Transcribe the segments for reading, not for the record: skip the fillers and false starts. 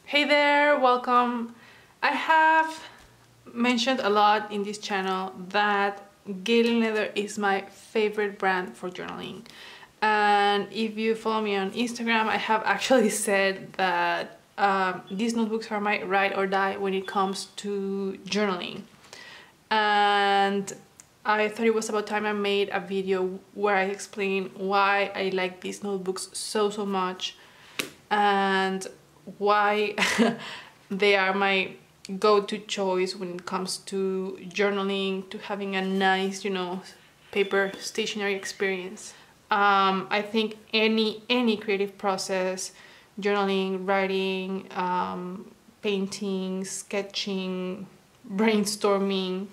Hey there, welcome. I have mentioned a lot in this channel that Galen Leather is my favorite brand for journaling. And if you follow me on Instagram, I have actually said that these notebooks are my ride or die when it comes to journaling. And I thought it was about time I made a video where I explain why I like these notebooks so much and why they are my go-to choice when it comes to journaling, to having a nice, paper stationery experience. I think any creative process, journaling, writing, painting, sketching, brainstorming,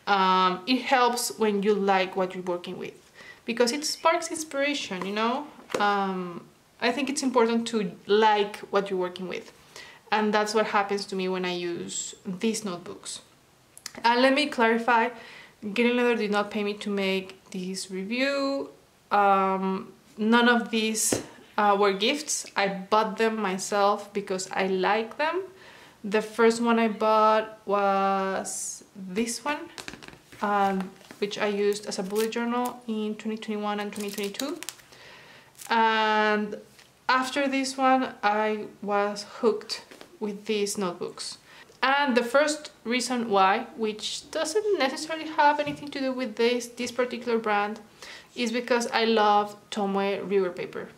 it helps when you like what you're working with because it sparks inspiration, I think it's important to like what you're working with, and that's what happens to me when I use these notebooks. And let me clarify, Galen Leather did not pay me to make this review. None of these were gifts. I bought them myself because I like them. The first one I bought was this one, which I used as a bullet journal in 2021 and 2022. And after this one, I was hooked with these notebooks. And the first reason why, which doesn't necessarily have anything to do with this particular brand, is because I love Tomoe River paper.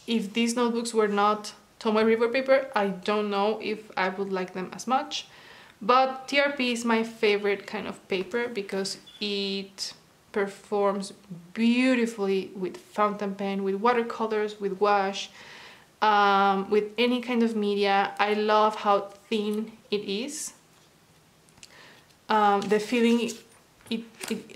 If these notebooks were not Tomoe River paper, I don't know if I would like them as much. But TRP is my favorite kind of paper because it performs beautifully with fountain pen, with watercolors, with gouache, with any kind of media. I love how thin it is. The feeling,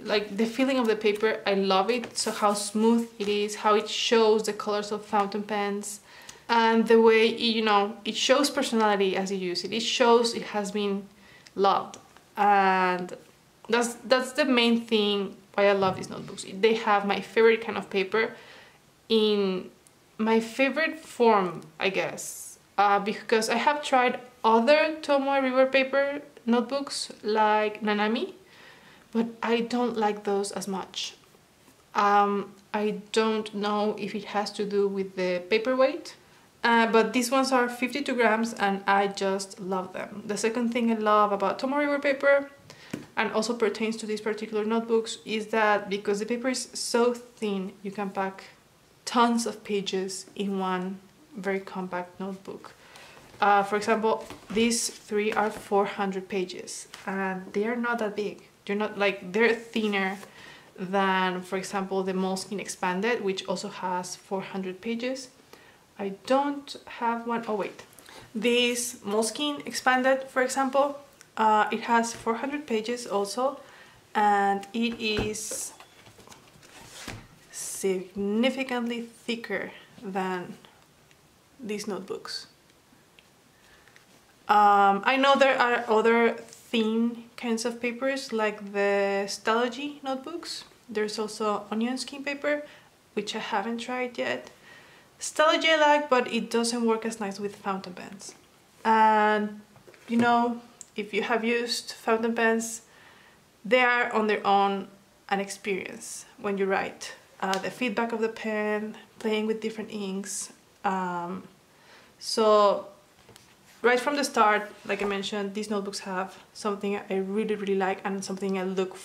like the feeling of the paper, I love it. So how smooth it is, how it shows the colors of fountain pens, and the way it shows personality as you use it. It shows it has been loved, and that's the main thing why I love these notebooks. They have my favorite kind of paper in my favorite form, I guess, because I have tried other Tomoe River paper notebooks like Nanami, but I don't like those as much. I don't know if it has to do with the paper weight, but these ones are 52 grams and I just love them. The second thing I love about Tomoe River paper, and also pertains to these particular notebooks, is that because the paper is so thin, you can pack tons of pages in one very compact notebook. For example, these three are 400 pages and they are not that big. They're thinner than, for example, the Moleskine Expanded, which also has 400 pages. I don't have one. Oh wait, this Moleskine Expanded, for example, it has 400 pages also, and it is significantly thicker than these notebooks. I know there are other thin kinds of papers like the Stalogy notebooks. There's also onion skin paper, which I haven't tried yet. Stalogy I like, but it doesn't work as nice with fountain pens. And if you have used fountain pens, they are on their own an experience when you write. The feedback of the pen, playing with different inks. So right from the start, like I mentioned, these notebooks have something I really like and something I look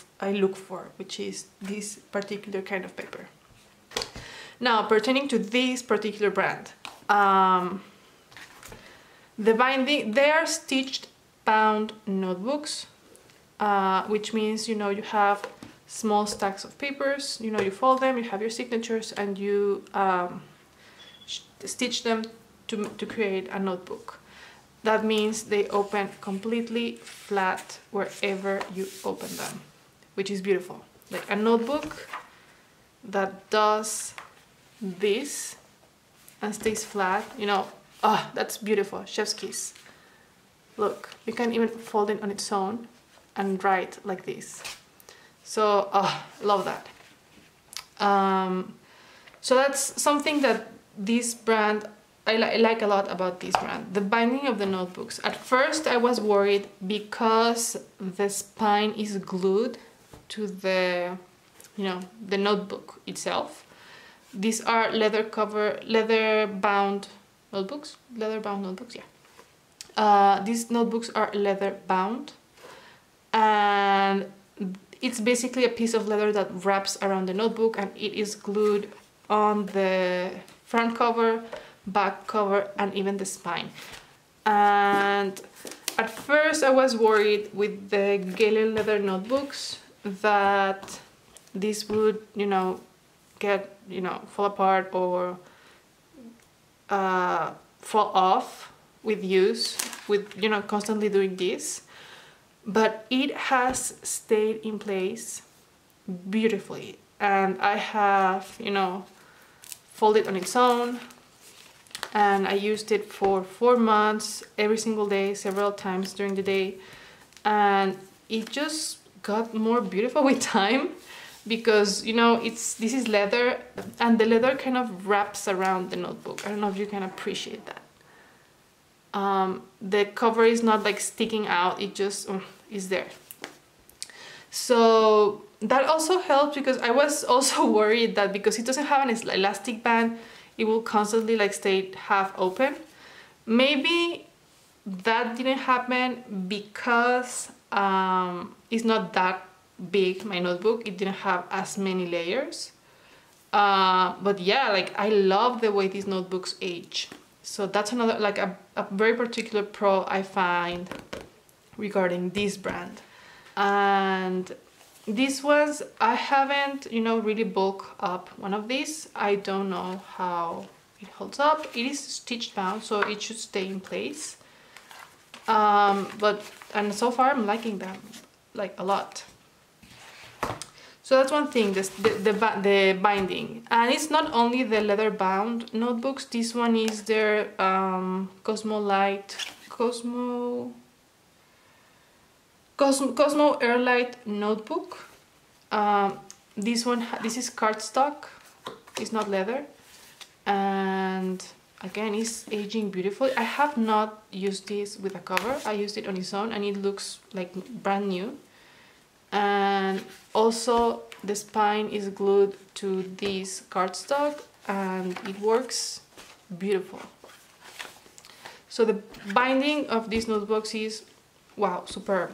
for, which is this particular kind of paper. Now, pertaining to this particular brand, the binding, they are stitched bound notebooks, which means you have small stacks of papers, you fold them, you have your signatures, and you stitch them to create a notebook. That means they open completely flat wherever you open them, which is beautiful. Like a notebook that does this and stays flat, that's beautiful. Chef's kiss. Look, you can even fold it on its own and write like this. So, love that. So that's something that this brand I like a lot about this brand. The binding of the notebooks. At first I was worried because the spine is glued to the, you know, the notebook itself. These are leather bound notebooks, yeah. These notebooks are leather bound, and it's basically a piece of leather that wraps around the notebook, and it is glued on the front cover, back cover, and even the spine. And at first I was worried with the Galen Leather notebooks that this would, you know, get, you know, fall apart or fall off with use, with, you know, constantly doing this. But it has stayed in place beautifully, and I have, you know, folded on its own, and I used it for 4 months every single day, several times during the day, and it just got more beautiful with time, because, you know, this is leather, and the leather kind of wraps around the notebook. I don't know if you can appreciate that. The cover is not like sticking out, it just is there. So that also helps, because I was also worried that because it doesn't have an elastic band, it will constantly like stay half open. Maybe that didn't happen because it's not that big, my notebook. It didn't have as many layers. But yeah, like I love the way these notebooks age. So that's another, like a very particular pro I find regarding this brand. And these ones, I haven't, you know, really bulk up one of these. I don't know how it holds up. It is stitched bound, so it should stay in place. And so far I'm liking them like a lot. So that's one thing, the binding. And it's not only the leather bound notebooks. This one is their Cosmo Airlight notebook. This is cardstock. It's not leather, and again, it's aging beautifully. I have not used this with a cover. I used it on its own, and it looks like brand new. And also the spine is glued to this cardstock, and it works beautiful. So the binding of these notebooks is, wow, superb.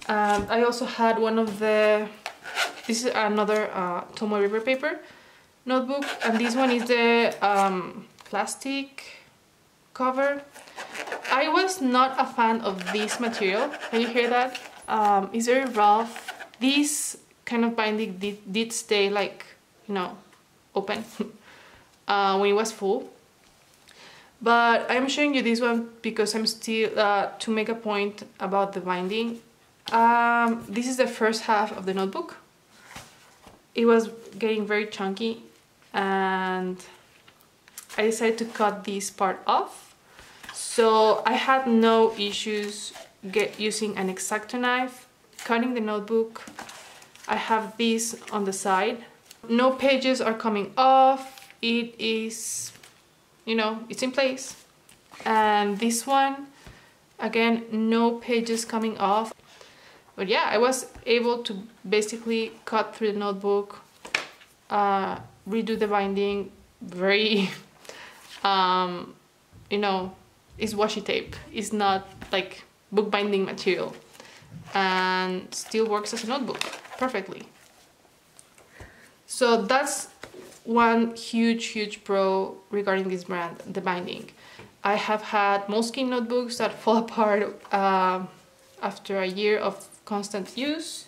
I also had one of the, this is another Tomoe River paper notebook, and this one is the plastic cover. I was not a fan of this material. Can you hear that? It's very rough. This kind of binding did stay like, you know, open when it was full. But I'm showing you this one because I'm still to make a point about the binding. This is the first half of the notebook. It was getting very chunky, and I decided to cut this part off. So I had no issues using an X-Acto knife, cutting the notebook. I have this on the side. No pages are coming off. It is, you know, it's in place. And this one, again, no pages coming off. But yeah, I was able to basically cut through the notebook, redo the binding. Very, you know, it's washi tape. It's not like bookbinding material, and still works as a notebook perfectly. So that's one huge pro regarding this brand, the binding. I have had Moleskine notebooks that fall apart after a year of constant use.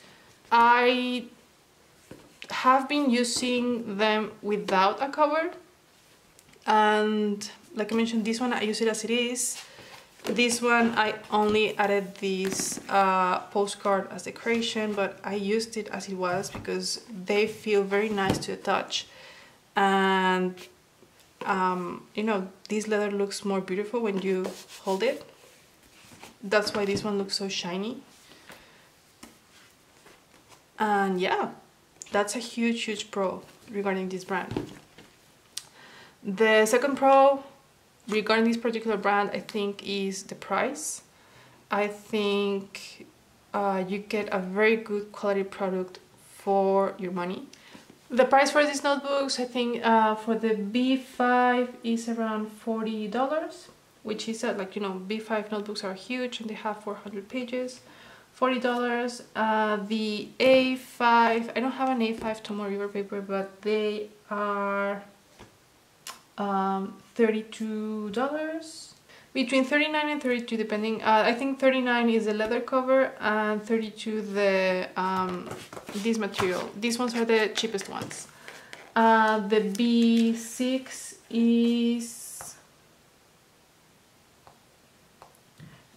I have been using them without a cover, and like I mentioned, this one I use it as it is. This one I only added this postcard as decoration, but I used it as it was because they feel very nice to the touch. And you know, this leather looks more beautiful when you hold it. That's why this one looks so shiny. And yeah, that's a huge pro regarding this brand. The second pro regarding this particular brand, I think, is the price. I think you get a very good quality product for your money. The price for these notebooks, I think for the B5 is around $40, which is like, you know, B5 notebooks are huge and they have 400 pages. $40. The A5, I don't have an A5 Tomoe River paper, but they are $32. Between 39 and 32 depending. I think 39 is the leather cover and 32 the this material. These ones are the cheapest ones. The B6 is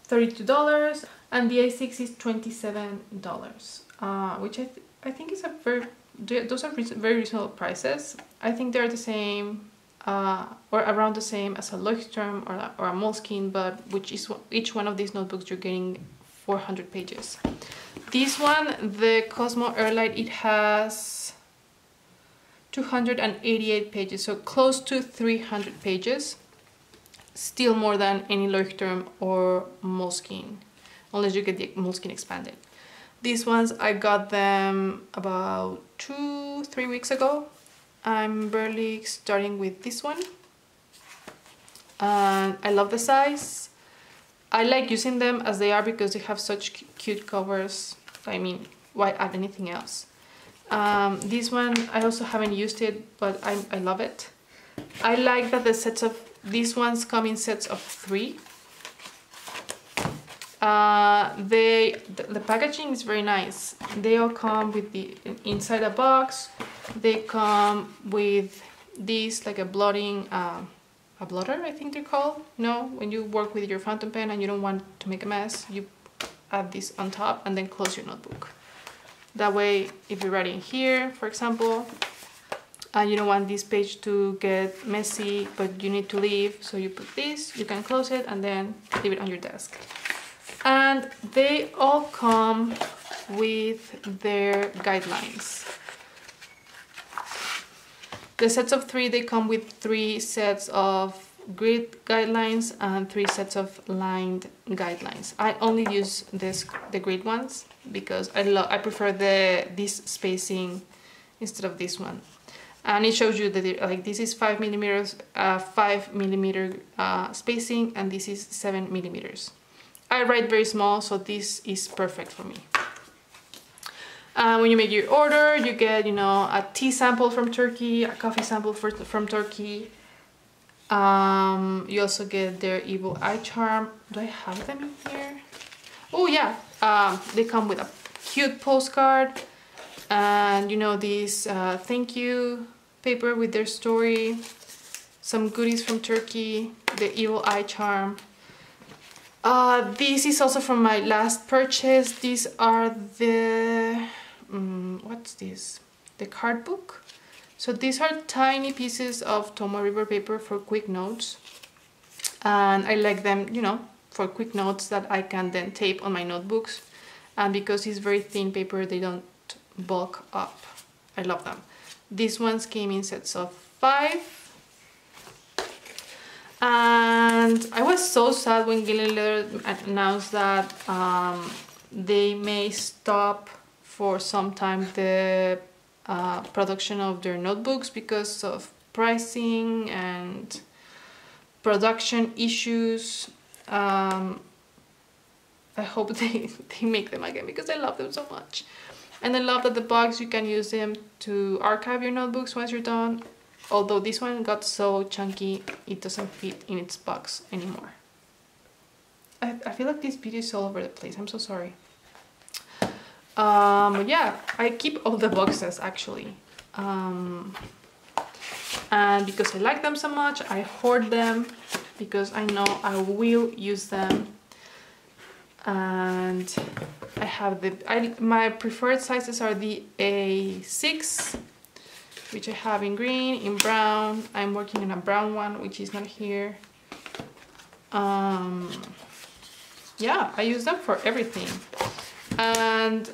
$32 and the A6 is $27, which I think is a those are very reasonable prices. I think they're the same or around the same as a Leuchtturm or a Moleskine, but each one of these notebooks you're getting 400 pages. This one, the Cosmo Airlight, it has 288 pages, so close to 300 pages. Still more than any Leuchtturm or Moleskine, unless you get the Moleskine expanded. These ones, I got them about 2-3 weeks ago. I'm barely starting with this one. And I love the size. I like using them as they are because they have such cute covers. I mean, why add anything else? This one, I also haven't used it, but I love it. I like that the sets of these ones come in sets of 3. The packaging is very nice. They all come with the inside a box. They come with this, like a blotting, a blotter, I think they're called. No, when you work with your fountain pen and you don't want to make a mess, you add this on top and then close your notebook. That way, if you're writing here, for example, and you don't want this page to get messy, but you need to leave, so you put this, you can close it and then leave it on your desk. And they all come with their guidelines. The sets of 3, they come with 3 sets of grid guidelines and 3 sets of lined guidelines. I only use the grid ones because I prefer this spacing instead of this one. And it shows you that like this is 5 millimeters, 5 millimeter spacing, and this is 7 millimeters. I write very small, so this is perfect for me. When you make your order, you get, you know, a tea sample from Turkey, a coffee sample from Turkey. You also get their evil eye charm. Do I have them in here? Oh yeah, they come with a cute postcard and, you know, this thank you paper with their story, some goodies from Turkey, the evil eye charm. This is also from my last purchase. These are the what's this? The card book. So these are tiny pieces of Tomoe River paper for quick notes, and I like them, you know, for quick notes that I can then tape on my notebooks, and because it's very thin paper, they don't bulk up. I love them. These ones came in sets of 5. And I was so sad when Galen Leather announced that they may stop for some time the production of their notebooks because of pricing and production issues. I hope they make them again because I love them so much. And I love that the box, you can use them to archive your notebooks once you're done. Although this one got so chunky, it doesn't fit in its box anymore. I feel like this video is all over the place. I'm so sorry. Yeah, I keep all the boxes actually. And because I like them so much, I hoard them because I know I will use them. And I have my preferred sizes are the A6, which I have in green, in brown. I'm working on a brown one, which is not here. Yeah, I use them for everything. And,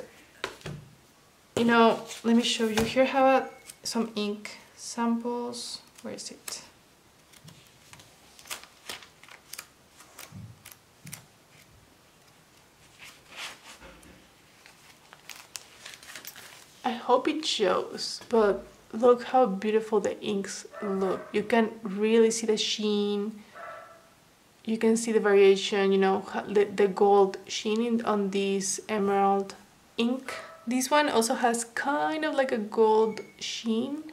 you know, let me show you. Here I have some ink samples. Where is it? hope it shows, but look how beautiful the inks look. You can really see the sheen. You can see the variation, you know, the gold sheen on this emerald ink. This one also has kind of like a gold sheen.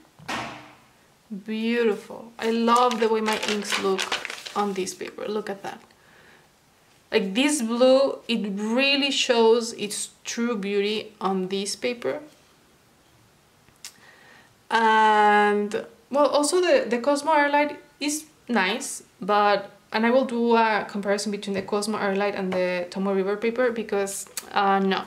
Beautiful. I love the way my inks look on this paper. Look at that. Like this blue, it really shows its true beauty on this paper. And well, also the Cosmo Airlight is nice, but and I will do a comparison between the Cosmo Airlight and the Tomo River paper because no,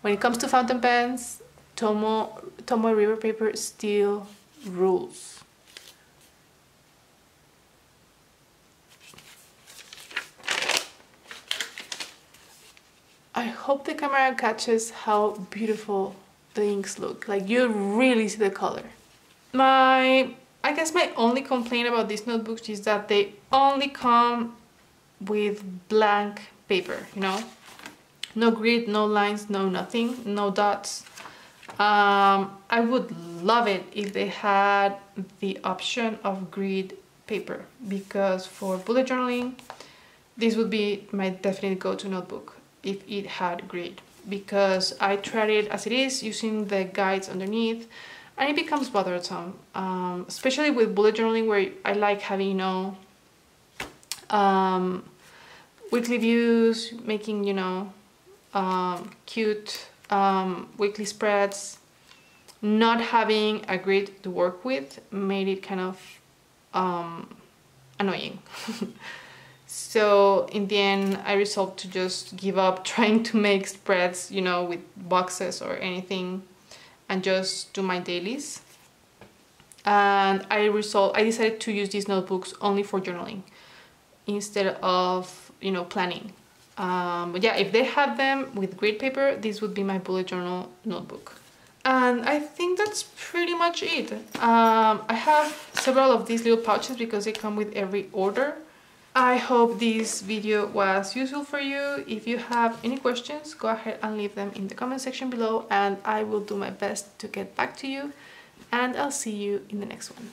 when it comes to fountain pens, Tomo River paper still rules. I hope the camera catches how beautiful the inks look. Like you really see the color. I guess my only complaint about these notebooks is that they only come with blank paper, you know? No grid, no lines, no nothing, no dots. I would love it if they had the option of grid paper, because for bullet journaling, this would be my definite go-to notebook if it had grid, because I tried it as it is using the guides underneath and it becomes bothersome, especially with bullet journaling where I like having, you know, weekly views, making, you know, cute weekly spreads. Not having a grid to work with made it kind of annoying. So in the end, I resolved to just give up trying to make spreads, you know, with boxes or anything, and just do my dailies. And I decided to use these notebooks only for journaling instead of, you know, planning. But yeah, if they had them with grid paper, this would be my bullet journal notebook. And I think that's pretty much it. I have several of these little pouches because they come with every order. I hope this video was useful for you. If you have any questions, go ahead and leave them in the comment section below and I will do my best to get back to you. And I'll see you in the next one.